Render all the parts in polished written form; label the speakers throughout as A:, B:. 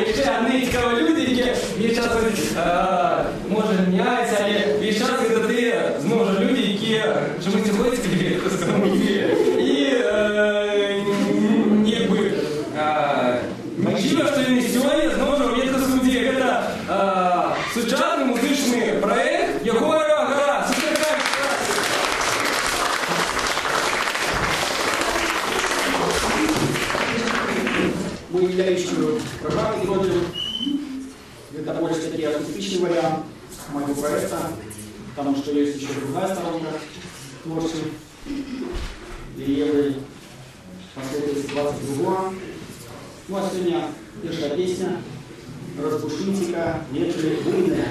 A: і ще одне цікаве люди, які є час, може, міняються, але є час, коли ти знову ж люди, які чомусь ходять в кабінет, і якби важливо, що не сьогодні, знову ж у Ветхосудді, це сучасний музичний проєкт Єгора Гора.
B: Мы являющую программу смотрим. Это больше-таки акустичный вариант моего проекта, потому что есть еще другая сторонка творчества. И Евы последует ситуация другого. Ну а сегодня первая песня «Разбушинтика, ветры буйные».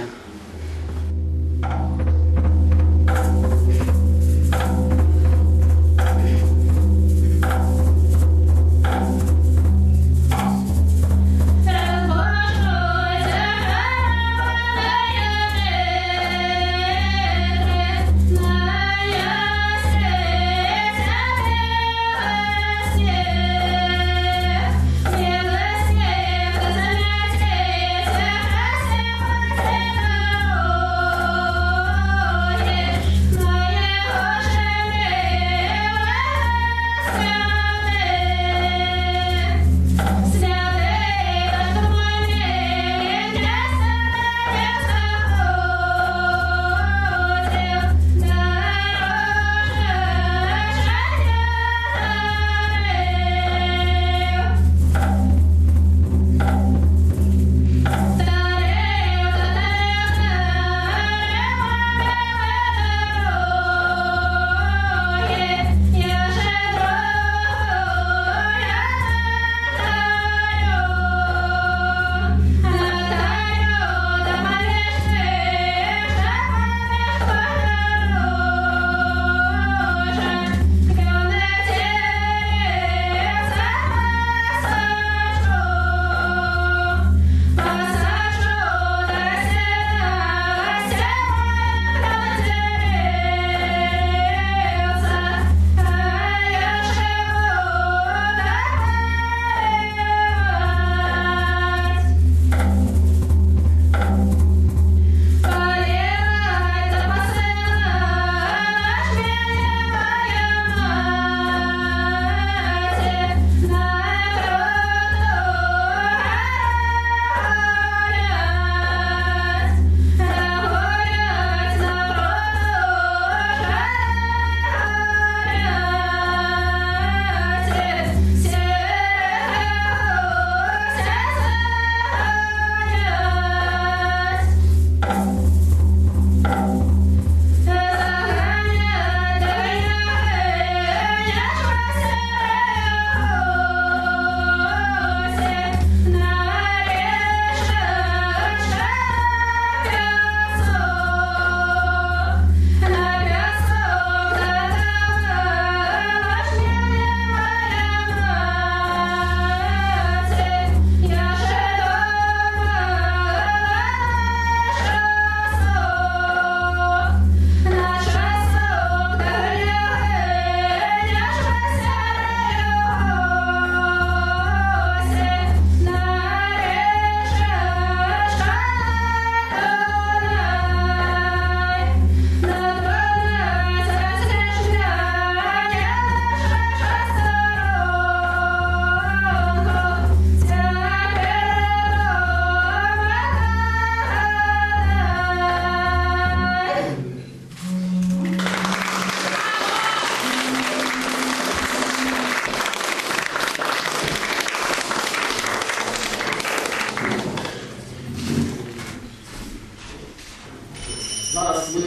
B: Зараз ви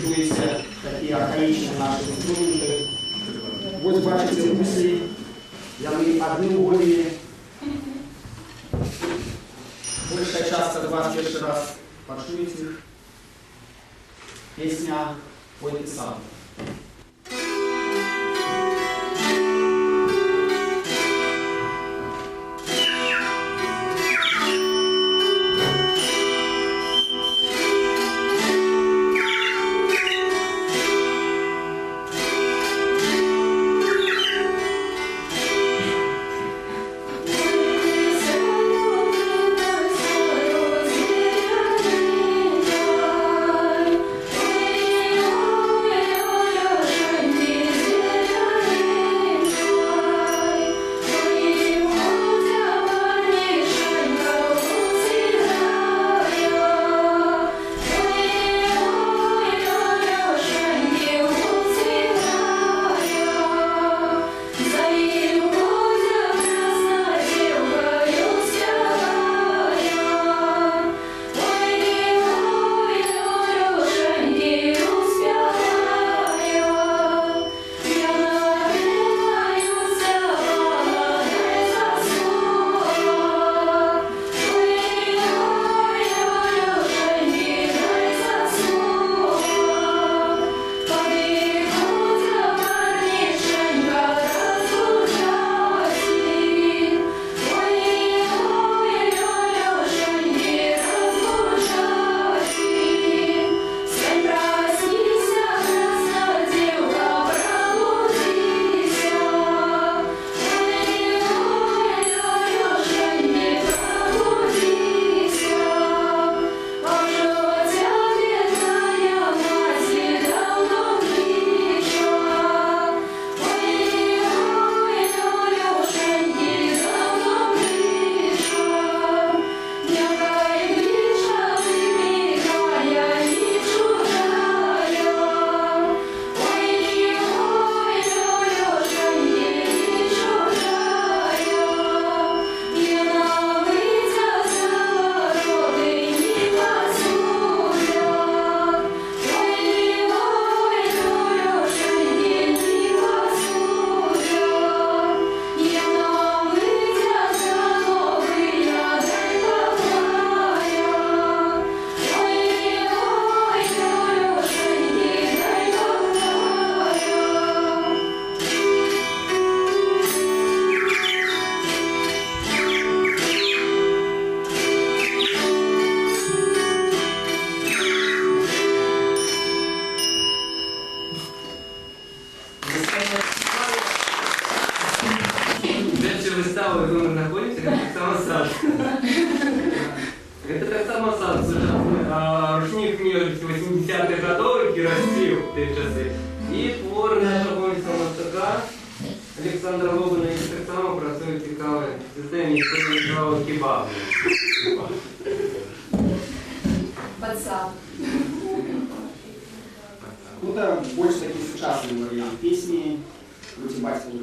B: чуєте такі архаїчні наші інструменти. Ось бачите гуслі, вони одноугольні. Большая часто до вас перший раз почуєте їх. Пісня «Пойте сам».
C: Thank you.
A: представил, где мы находимся, это так само сад. Это так само сад, ручник мне 80-х годов Кирасів в ті часи. І твор нашого мастака Олександра Лобана, який так само працює цікаве в системі цікавого кебабу.
C: Пацан.
B: Ну да, больше такие сучасные варианты песни, мультибайсовых.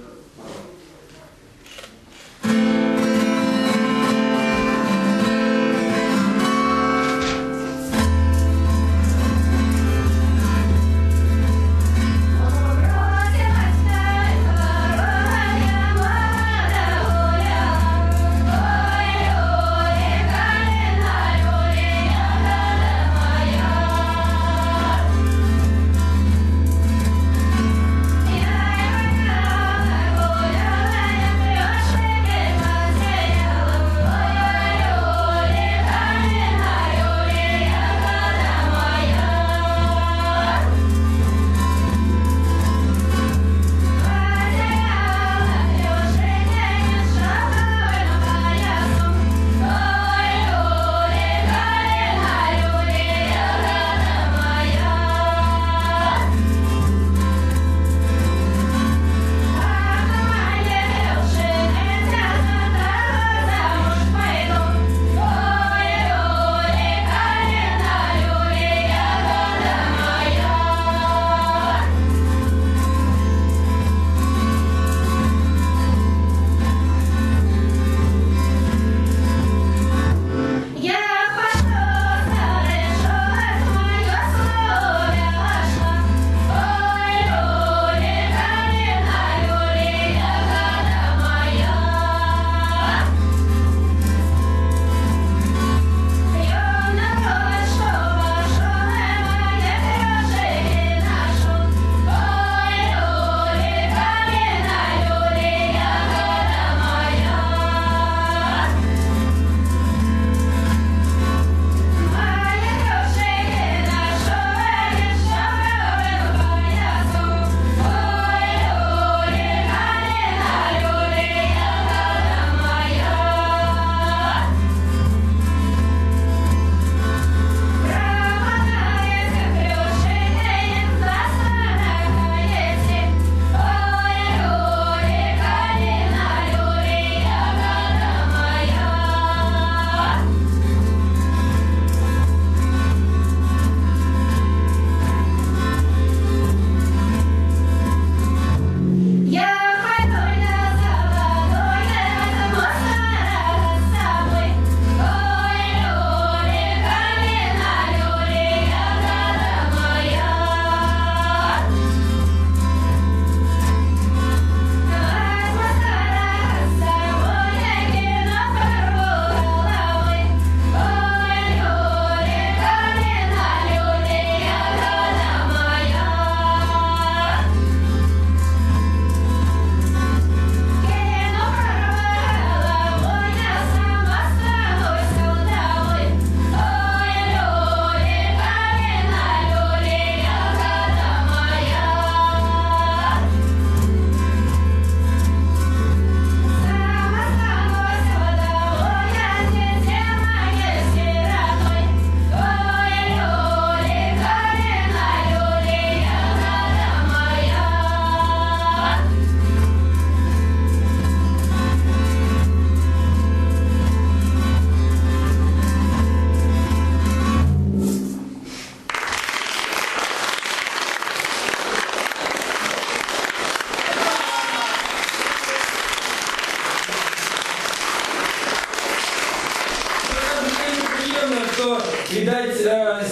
A: Видать,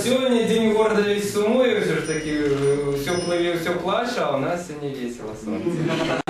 A: сегодня день города весь сумует, все ж таки, все плывет, все плачет, а у нас сегодня весело, солнце.